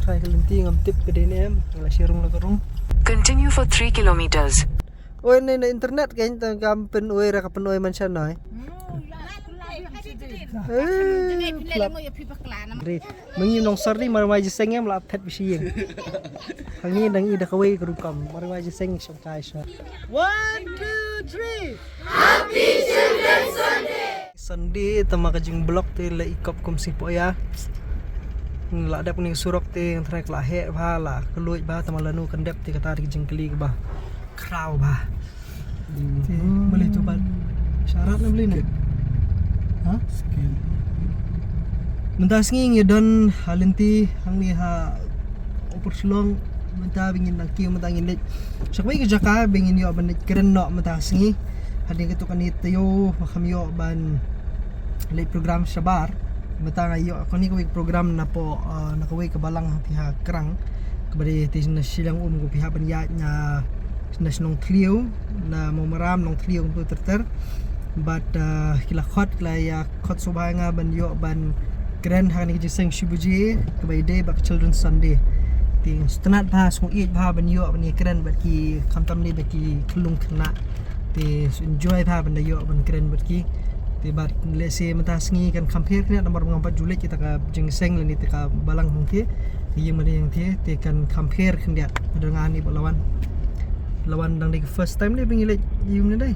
try kelinti ngam tip ke DNM ngala shirung la karung. Continue for 3 kilometers. Oi na internet kain ta kampen oi ra kapen oi man siya noi. Great. Mengi nong sardi marwai jeseng em la pet bisieng. Hangi nang ida kawai kerukam marwai jeseng syam kai sha. 1 2 3. Happy Children's Sunday. Sunday tama kajing blok te la ikop kum si poya. La dap ni surok te yang trek la he ba la keluit ba tama lanu kendep te kata di jengkeli ke ba. Kraw ba. Boleh coba syarat nak beli ni. Ha? Skin. Mentas nging don halinti hang ni ha opor sulong menta bingin nak kiu menta ngin lit. Sakbai ke jaka bingin yo ban keren no mentas ngi. Hading ketukan itu yo makam yo ban late program sabar. Menta ngayo ako ni ko program na po nakaway ke balang pihak kerang kepada tis na silang ko pihak banyak nya nasional Clio na mau meram nong Clio untuk terter. But kila khot kila ya khot sobha nga ban yo ban grand hang ni jiseng shibuji kebai day bak Children's Sunday ting stanat ba sung eat ba ban yo ban ni grand bat ki kamtam ni bat ki klung khna te enjoy ba ban yo ban grand bat ki te bat lese matas ngi kan compare kena nomor 4 Julai kita ka jingseng ni te ka balang hong te yang mana yang te kan compare kena dengan ni lawan dang di first time ni pengilai yum ni dai.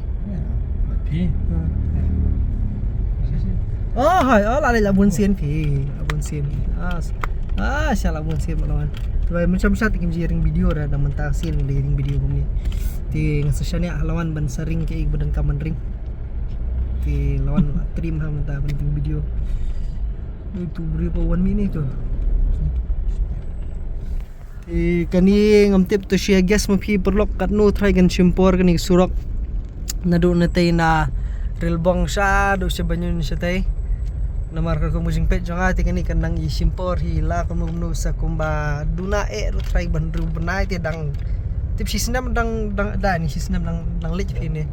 Oh hai, oh la bun sien phi, bun sien. Syala bun sien lawan. Tapi macam sat kim jiring video dah mentah sien jiring video ni. Ti ngasasanya lawan ban sering ke badan kaman ring. Ti lawan trim ha mentah penting video. Itu berapa 1 minit tu. Ti kani ngamtip tu share gas mapi perlok kat no try kan simpor kani surok. Nado na tay na rilbong siya do siya banyon siya tay na marker ko musing pet jong ati kani kanang isimpor hila kumumno sa kumba duna ro try bandru benai ti dang tip sisnam dang da ni sisnam dang lech ini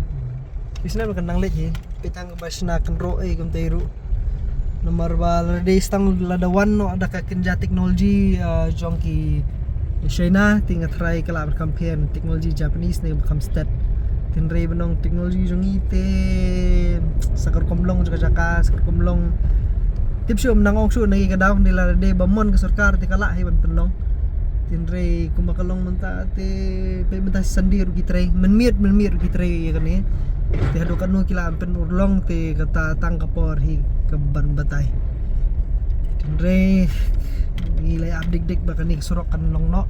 sisnam kan dang lech pitang bas na kenro kum tay ru nomor bal de stang ladawan no ada ka kenja teknologi jong ki China tinga try kala compare teknologi Japanese ni become stat tinray benong teknologi jong ite sakar komlong juga jaka sakar komlong tip siom nangong su nagi kadaw nila de bamon ke sarkar ti kala heban penlong tinray kumakalong menta te pe menta sandir kitray menmir kitray kani ti hadu kanu kila ampen urlong te kata tangkapor hi keban batay tinray nilai abdik bakani surok kan long no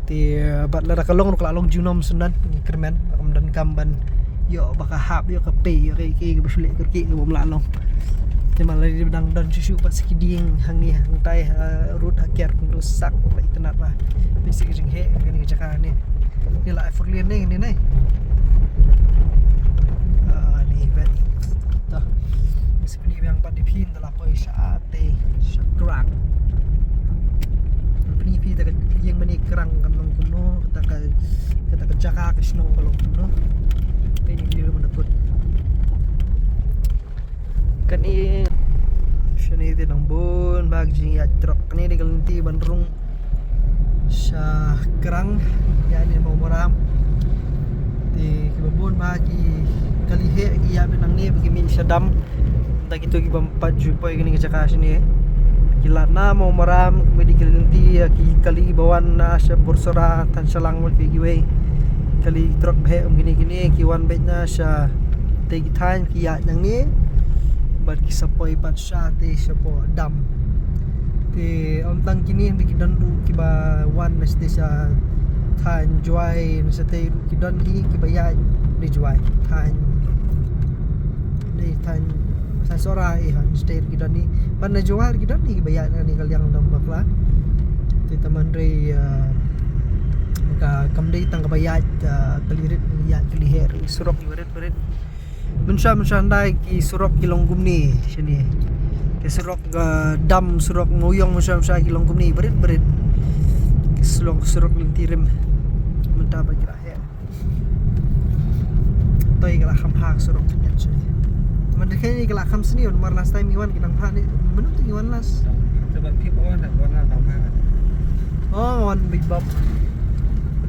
ti bat la kalong ro kalong junom sunan kermen dan kamban yo baka hap yo kape yo ke basule kerki ke bom lalong ti malai dang dan susu pas kiding hang ni hang tai rut hakiar rusak lai tenat ba bisi jing he ni jaka ni la forlien ni ni ni vet ta seperti yang pat dipin dalam poi sate syakrak penipi tak yang meni kerang kan long kuno kata jaka ke snow kalau kuno ini dia menakut kan ini sini ti nang bun bag jing ya truk ni di kelinti bandrung sa kerang ya ni mau meram di kebun bagi kalihe ya benang ni bagi mi sadam tak itu ki bampat jupoi kini jaka sini kilat na mau meram medical nanti ki kali bawan na sa bursora tan salang wal pigiwe kali truk be gini kiwan bet na sa tegi time ki ya nang ni bar ki sapoi pat sa te sapo dam te om tang kini di kidandu ki ba wan na sa tan joy sa te kidan ki ba ya di joy tan sa sora han stay kidan ni pan na jawar kidan ni bayar ni kalyang nam bakla ti taman re ka kamdei tang bayat kalirit ya kaliher surok berit mensa dai ki surok kilonggum ni sini ke surok dam surok ngoyong mensa kilonggum ni berit surok lintirim menta ba kira he toy kala khamhak surok ni Mandeknya kalau kamu sini, last time Iwan kita ngah ni, mana tu Iwan last? Sebab kita orang nak tahu kan. Pimon Bibab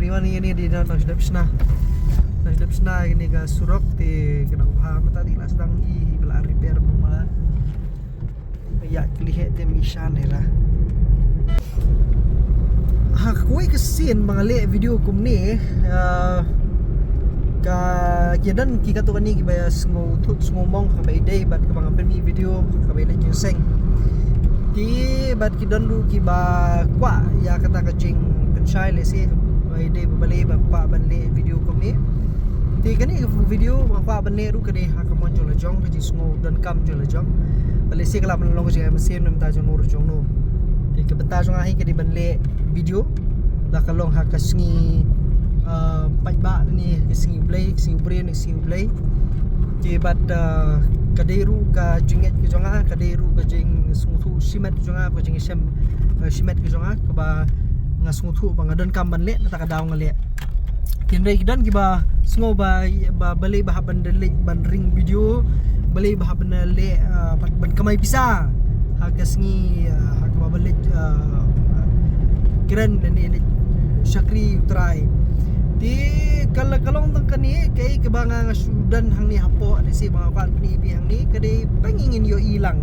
Riwan ini di nang sedap sna ini ga surok ti kenang paham tadi lah sedang i bela repair rumah ya klihet tem ishan era ha koi kesin bangale video kum ni ka kidan ki ka to ni ki bayas ngo thut ngomong ka bay day bat ka bang mi video ka bay na seng ti bat ki dan du ki ba kwa ya kata ka jing penchai le se bay day babale ba kwa ban le video kum ni ti kani video ba kwa ban le ru ka de ha ka mon jol jong ka ji ngo dan kam jol jong bale se kala ban long ka mesin nam ta jong nur jong no ti ka benta jong ahi ka di ban le video da ka long ha ka sngi bạch bạ ni singi blay ke bat kaderu ka jinget ke jonga kaderu ka jing sungthu simet jonga ka jing sem simet ke jonga ka ba nga sungthu ba ngadan kam ban le ta ka daw ngale tin rei kidan ki ba sngo ba balai ba ban le ban ring video balai ba ban le ban kamai pisa ha ka singi ha ka ba le keren ni Syakri try di kalong tang kani kay kebanga nga sudan hang ni hapo ada si mga kan penipi hang ni kade pangingin yo ilang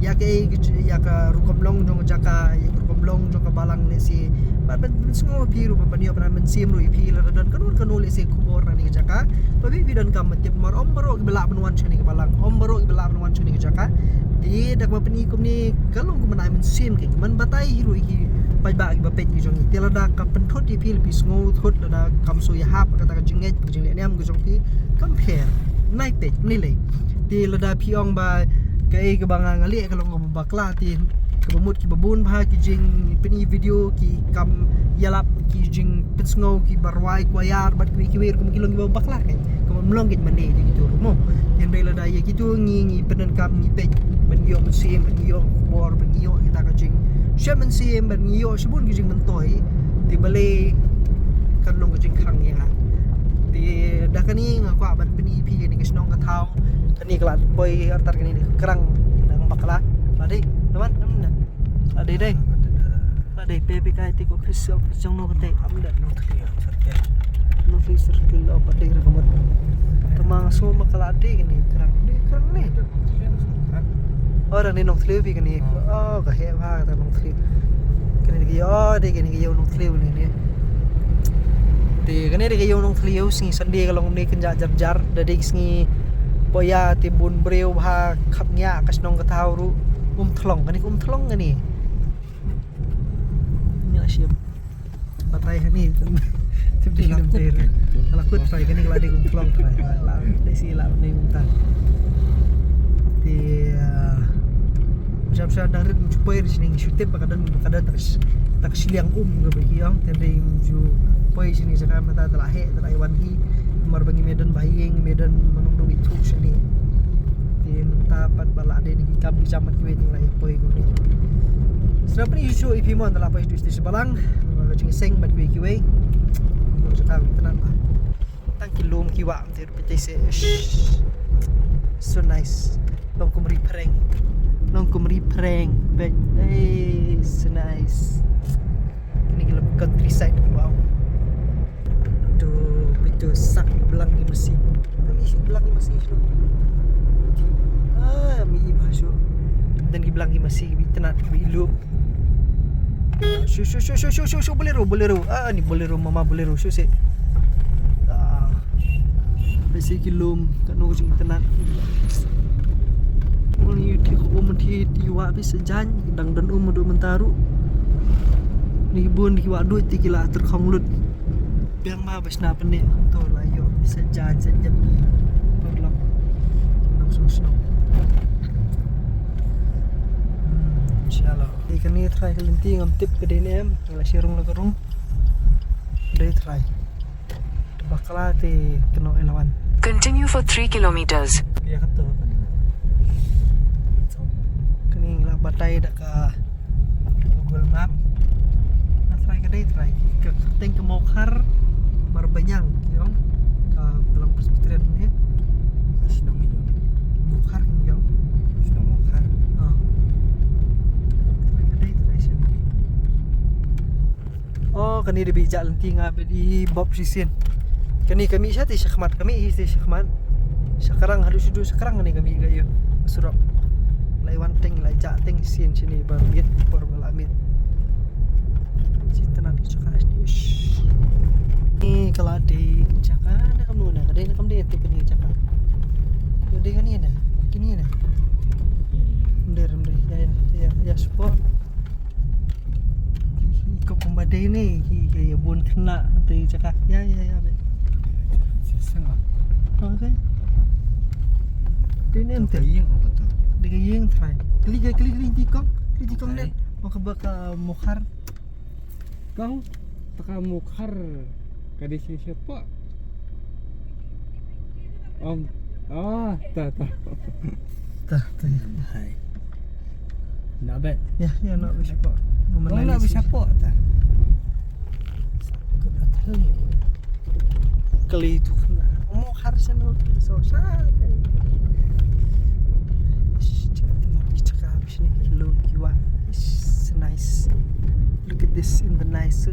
ya kay ya ka rukomlong jong jaka ya rukomlong jong kabalang ni si ban sngo piru pa paniyo pa man sim ru ipi la dan kanul si kubor ni jaka pabi bidan kam tip mar ombaro ibala panwan chani kabalang ombaro ibala panwan chani jaka di dak pa penikum ni kalong kumanay man sim kay man batay hiru iki pai ba ba pet ki jong tela da ka penthot di pil pis ngo thot da kam so ya hap ka ta ka jinget jing le niam ko jong ki compare nai pet ni le tela da piong ba kai ka banga ngali ka long ba kla ti ka bamut ki babun ba ki jing pini video ki kam yalap ki jing pits ngo ki barwai kwayar bat ki wer kum ki long ba bakla kai ka mlong git mane di gitu mo yen bela da ya gitu ngi penen kam ni pet ben yo sim ben yo bor ben yo kita ka jing Shaman sim ban yo shibun gijing mentoi ti bale kan long gijing khang ya ti dakani ngakwa ban peni pi ni kisnong ka thau kani kala boy antar kani kerang nang bakla ade teman namna ade dai ade pepe kai ti ko fis jong no kate amda no kli circle op ade rekomot tamang so makala ade kani kerang ni orang ni nong tliu pi kani oh ka he ba ta nong tliu kani ki yo de kani ki yo nong tliu ni de kani de ki yo nong tliu singi sandi ka long ni kenja jar da de singi poya ti bun breu ba khap nya kas nong ka thau ru thlong kani nya siap batai hani tip di nam ter ala kut try kani kala de thlong try la de si la ni ta ti macam dari mencupai di sini syuting kadang terus tak siliang bagi yang tadi menuju poi sini sekarang mata telah Iwan hi mar bagi medan baying medan menunggu itu sini di mata pat balak de ni kam di zaman kuwe ni lai poi ko ni sedap ni isu ipi mon telah poi di sebalang bagi seng bat kuwe sekarang tenan pa tangkilum kiwa ter pete so nice long kumri prank but so nice ini kalau countryside wow tuh itu sak belang di mesin kami isi belang di mesin mi masuk dan di belang di mesin tenat bilu shu bolero ni bolero mama bolero shu se besi kilum kanu sing tenat ni ti ti wa bi sejan dang dan do mentaru ni bun ki wa duit ti kila terkhong lut biang ma basna pene to la yo sejan ni problem langsung snow insyaallah ikan ni try kelinti ngam tip ke dene la sirung la garung dai try bakala te keno elawan Continue for 3 kilometers. dia kata batai dak ka Google Map try ke teng ke Mokhar Marbanyang yong ka pelang presbyterian ni sedang itu Mokhar yong sedang Mokhar try sini Oh, kani di bijak lenting abe di Bob Sisin. Kani kami siya ti syakmat kami ti syakmat. Sekarang harus duduk sekarang kani kami gayo. Surok. Lai wanteng lai jateng sin sini bangit por balamit. Cinta nanti cakap ni. Ni kalau di cakap nak kamu nak kadang kamu dia tipe ni cakap. Jadi kan ni nak. Kini nak. Rendah ya support. Kau pembadai ni ya bun kena tu cakap ya bet. Sesengah. Okay. Dia ni ente. Yang apa tu? Dia yang try. Kali tikam ni. Mau ke baka mukhar. Kau teka mukhar kadi siapa? Tak. Tah. Hai. Nak bet. Ya nak bisa pak. Kau nak bersiapa tak? Kali itu kena. Mukhar sana so sangat. Cakap habis ni low kiwa. It's nice. Look at this in the nice.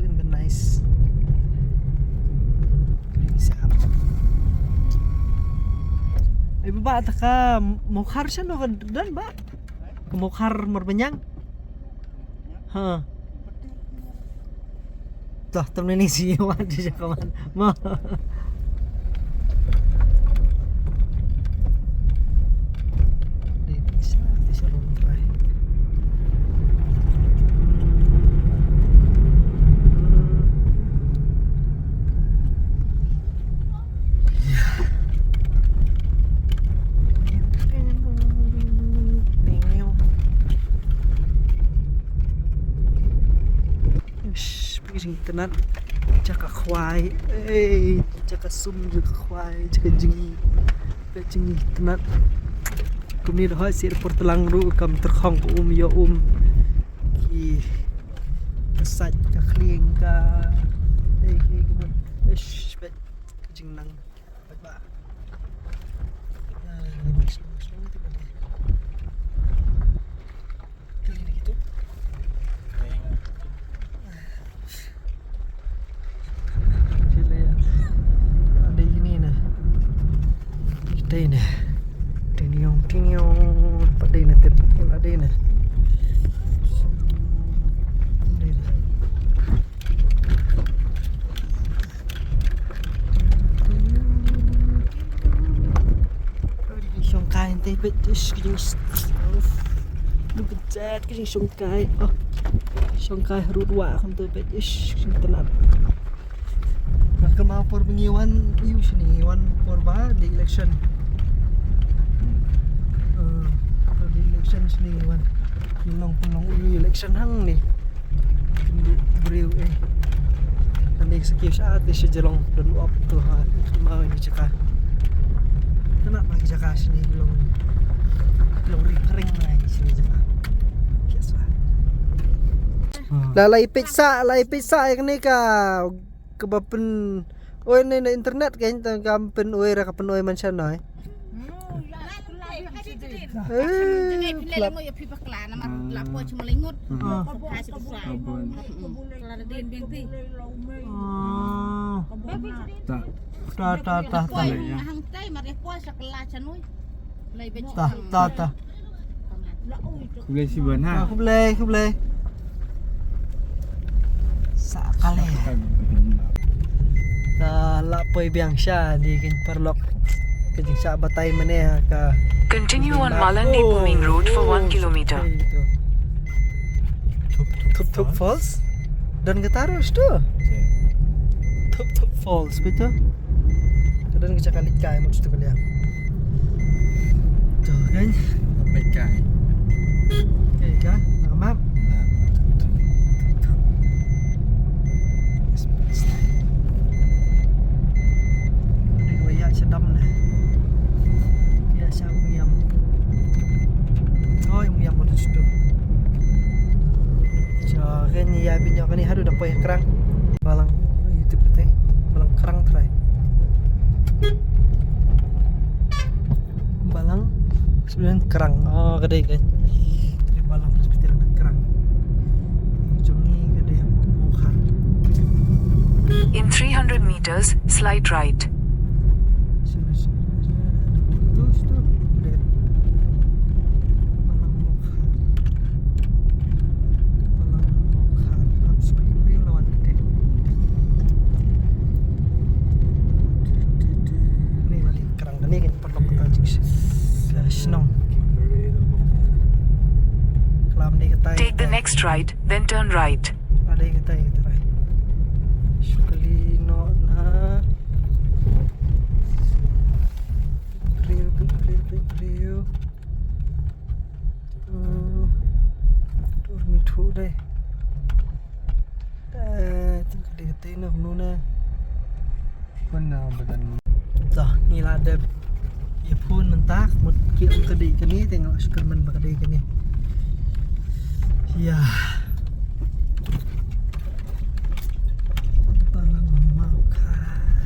Siap. Ibu ba taka mukhar sana dan ba? Mukhar merbenyang. Ha. Tah temen ni si Wan dia kawan. Ma. Bisa long try. Tenan cakap khwai cakap sum juga khwai cakap jengi tenan kami dah hasil pertelang ru kam terkhong ya ki kesat ka kling ka kemudian bet jeng nang ba kali ni gitu. Đây nè, ting nhong, bắt đây nè, tiếp là đây nè. Đây nè. Sông cay đây biết cái gì. Look at that, cái gì sông cay. Sông cay rút quả không tôi biết cái gì tenan. Kemau por mengiwan iu sini wan por ba di election. Di election sini wan pelong iu election hang ni. Beriu Nanti sekian saat di sejelong dan uap tu ha mau ini cakap. Kenapa lagi cakap sini belum repairing lagi sini cakap. Kiaslah. Lai pizza yang ni kau kebapen oi na internet kan kampen oi ra kapen oi man siya noy ta Boleh si Bana. aku boleh sakale lapoi biang sya di kin perlok kejing sya batai mane ka Continue on Malandi Booming Road for 1 kilometer. Tup Falls dan Getarus tuh Tup Falls betul dan kecakan ikai mau situ kalian tuh kan Baik kai. oke kan map sedap nih ya siap yam yang modus tu so kan ya binyo kan haru dah poy kerang balang itu betul balang kerang try balang sebenarnya kerang gede kan dari balang seperti kerang jongi gede mukhar In 300 meters, slight right. Sini, sini, sini. Terus tuh. Lihat. Palang Mokhar. Palang Mokhar. Habis beli lawan gede. Nih lagi kerang dan ini perlu kita juga. Senang. Kelam ni kita. Take the next right, then turn right. Ada yang kita itu right. Sekali no na. Riu. Tur mi thu đây. Chúng ta đi tới nào nữa nè. Con nào mà đàn Rồi, ni là ada ya pun mentak một kiểu kedai ke ni tengok sukarman kedai ke ni. Ya. Palang Mokhar.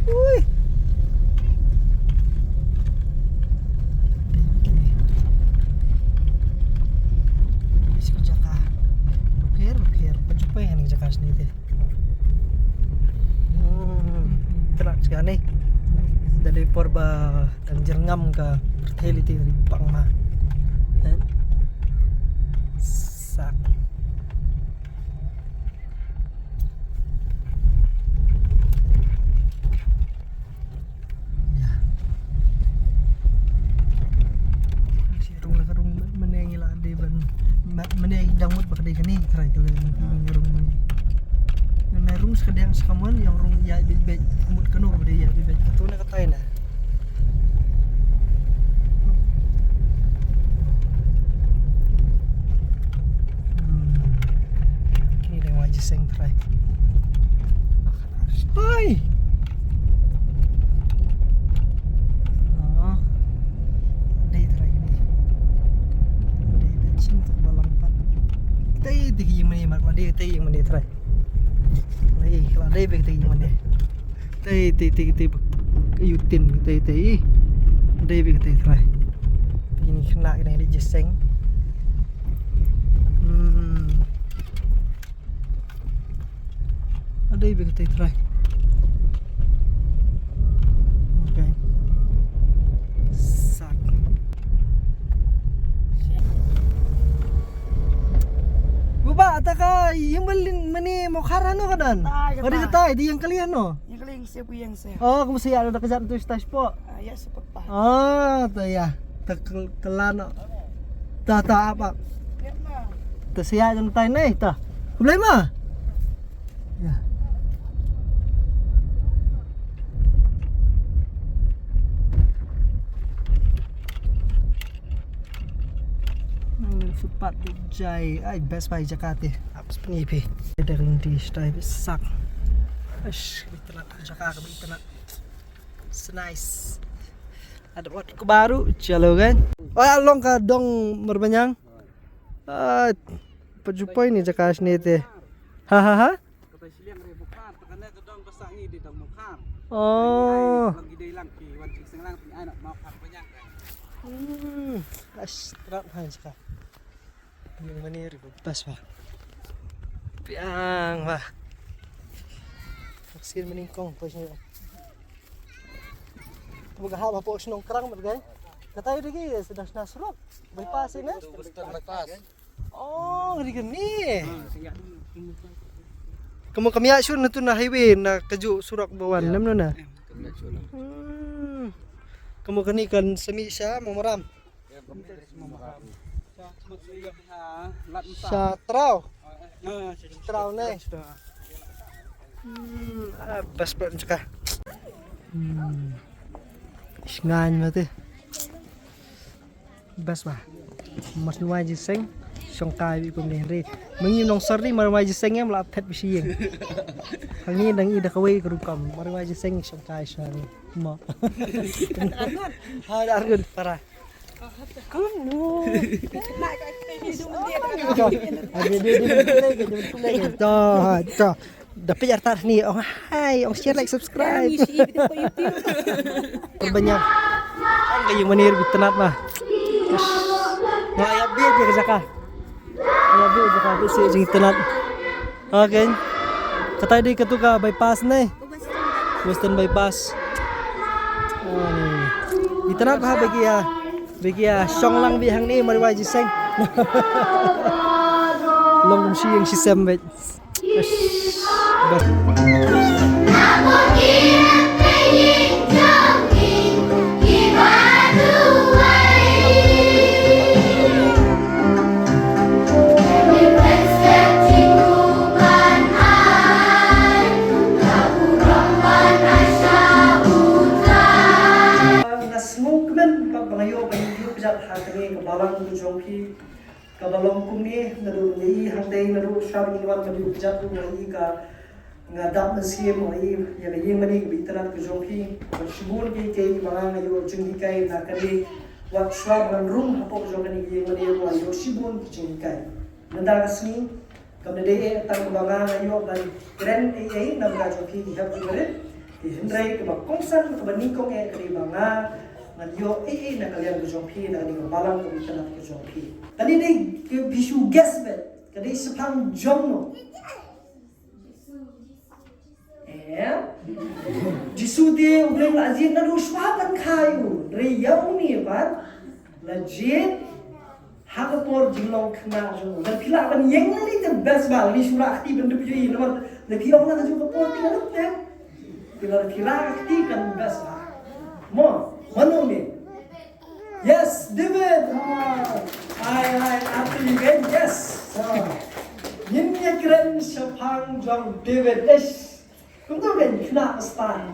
Ui. Ini. Isi Jaka. Bukir. Penjumpa yang ni Jaka sini deh. Terak sekali. Dari Porba dan Jerngam ke Perteliti dari Pangma. Sak. Ya. Si rung lah rung menengi lah de ban menengi dangmut bakal kani try kalau rung ni. Na rung sekadang sekaman yang rung ya bibet mut kanu dia ya bibet tu nak katain dah. Kini dah wajib seng try. Hai. Ada try ni. Ada bensin tu balang pat. Tei tinggi mana mak ada tei yang mana try. Kalau ada beg tei mana. Tei yutin tei. Ada beg tei try. Ini kena kena di jeseng. Ada beg tei try. Okay. Sak. Buba ataka yung mani Mokhar ano ka dan? O di ka di yang kalian no? Yang kali yang saya puyang saya. Oh, kumusta ya ada kejar tu stage po. Ya sepat pa. Oh, ta ya. Ta kelano. Ta apa? Ya na. Ta siya yung tayo na ta. Problema? Ya. Footpath di Jai, ay best buy Jakarta. Apps pengipi. Ada rinti style sak. Ash, kita nak Jakarta kita nak. Nice. Ada waktu baru, calo kan? Oh, along ka dong merbanyang. Pajupay ni Jakarta ni te. Ha. Kata siliang re Mokhar, takana to dong basa ni di dong Mokhar. Oh. Lagi day lang ki wan sing lang pi anak Mokhar banyak. Ash, terap hai Jakarta. Yang mana ribu pas wah. Piang wah. Vaksin meningkong po siya. Magahaba po siya ng kerang bergay. Katayo lagi sudah nasurok. Bypass na. Oh, gani. Kamu kami asyur na to na highway na kaju surak bawan namno na. Kamu kani kan semi siya mamaram. Sa traw. Traw na eh. Bas pa rin ka. Isngan mo ito. Bas ba? Mas nuwaji seng. Siyang kawi ko ni Henry. Mangin nong sarli marwaji seng yang malapet bisiyeng. Hangin nang ida kaway karukam. Marwaji seng siyang kawi siya. Ma. Ada argun para. Kamu. Ada. Dapat jartar ni. Oh hai, oh share like subscribe. Perbanyak. Kan kayu menir bitenat mah. Ngayap dia ke Jaka. Ngayap dia Jaka tu si jing tenat. Okay. Katay di katuka bypass na eh. Western bypass. Itanap ha bagi ya syong lang bihang ni mariway jiseng. Long si yang si sembet. Kabalang jongki kabalong kumi naru ni hangdei naru shabi ni wan naru jatu ni ka ngadap mesim ni ya ni mani bitran ke jongki shibun ki ke bang ayo jongki kai na kali wat shwab ran rum hapo jongki ni mani ko ayo shibun ki jongki kai nanda kasni kamne de tang bang ayo ban grand ai nam ka jongki hab ki bare ki hindrai ke bakongsan ke banikong e kali bang Nanyo na kalian ke jongpi na kani balang ko bitanat ke jongpi. Kani ni ke bisu gas bet, kani sepang jongno. Jisu dia ubleng lazim na ruswaban kayu. Riyau ni ban lazim hakapor jinglong kena jong. Dan pila ban yang ni the best bal ni surah akti bendu pijui nomor le pila na jong kapor pila nukte. Pila akti kan best bal. Mo Manu ni. Yes, David. Hai, after you get yes. Yin keren sepang jong David. Chúng tôi về kena style.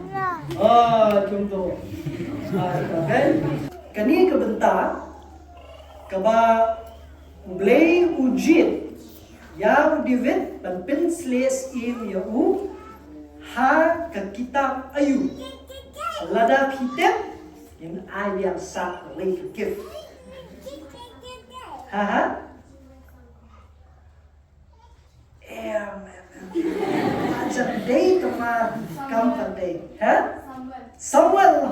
Chúng tôi. Kan? Kani kebentar. Kaba blay ujit. Yang David dan pensles im ya ha ke kitab Ayub. Lada kitab in ideal sak link gift. Haha. Macam day kema comfort day. Samuel.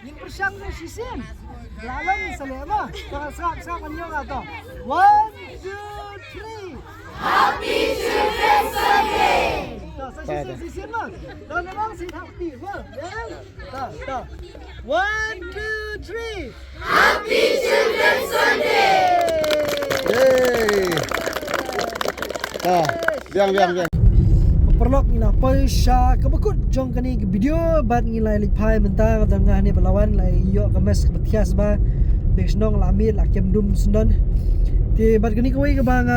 Yung persyang na sisim. Lalang sa lema. Sarap anyo nga to. 1, 2, 3. Happy Children's Sunday! Sa sisim mo. Doon naman si happy mo. Yan. Ta. 1, 2, 3. Happy Children's Sunday! Biang. Perlok ina poi sha kabakut jong kani video bat ngilai lipai mentang tengah ni berlawan lai yo kemes kebetias ba desnong lamit lakem dum sendon ti bat kani koi ke bang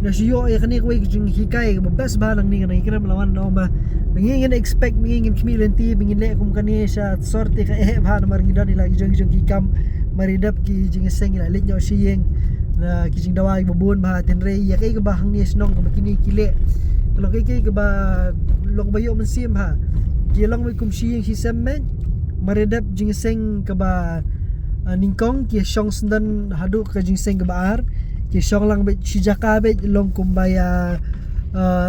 nasio ya kani koi jing hikai bebas ba nang ni kena kira melawan no ba ingin expect ingin kemilenti ingin le kum kani sha sorti ka ba mar ngidan lagi jong hikam maridap ki jing seng ila lit nyo siyeng na kijing dawai bubun ba tenre ya kai ke bahang ni snong kini kile kalau kay ke ba lok bayo mensim ha kilong may kumsiyeng si semen maredap jingseng ke ba ningkong ki syong sendan hadu ke jingseng ke baar ki syong lang be sijaka be long kumbaya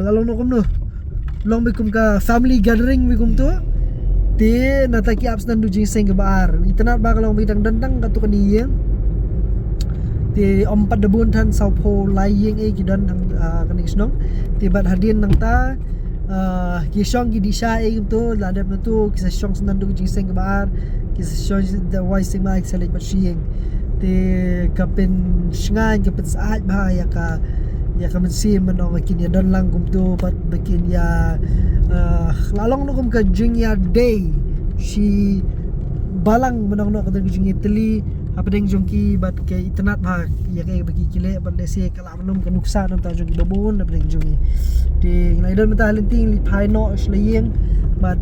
lalong no kumno long be kum ka family gathering be kum tu ti nataki abstan du jingseng ke baar itanat ba kalau bidang dandang katu kaniyeng ti ompat debun tan saupo laying gidan kaning snong tibat hadin nang ta kisong gidi sya to ladap na to kisa syong sendan du jingseng ke baar kisa syong the wise sing mai select but shiyeng ti kapin shngan kapin saat ba ya ka mensim no makin ya don lang kum to pat makin ya lalong no kum ka jing ya day si balang menang no ka jing teli apa deng jongki bat ke internet ba ya ke bagi kile bat lese kala manum ke nuksa nam ta jongki babon apa deng jongi di ngaidan mata lenting li paino slayeng bat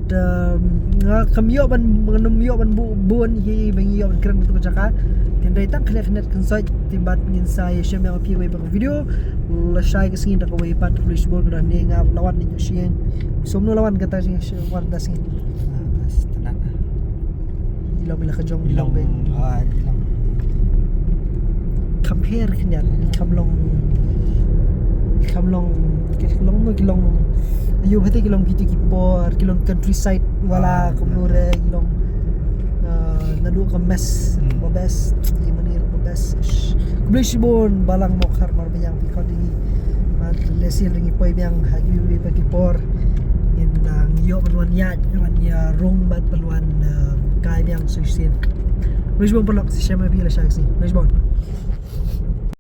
kamyo ban mengenum yo ban buon hi bengi yo ban keren tu jaka tindai tak knet konsoi tibat ngin sai shem yang pi we bang video la shai ke singin tak we pat police bol gran ni ngap lawan ni sien somno lawan kata sing warda sing tenan ilong bila ka jong ilong be compare kenyan kamlong no kilong ayo hete kilong gitu kipor kilong countryside wala kumure kilong nadu ka mes mabes imani mabes Brisbane balang mokhar mar yang pikon di lesil ringi poi yang haju bagi por indang yo peluan ya man ya rong bat peluan kai yang suisin Brisbane pelak si shema bila syaksi Brisbane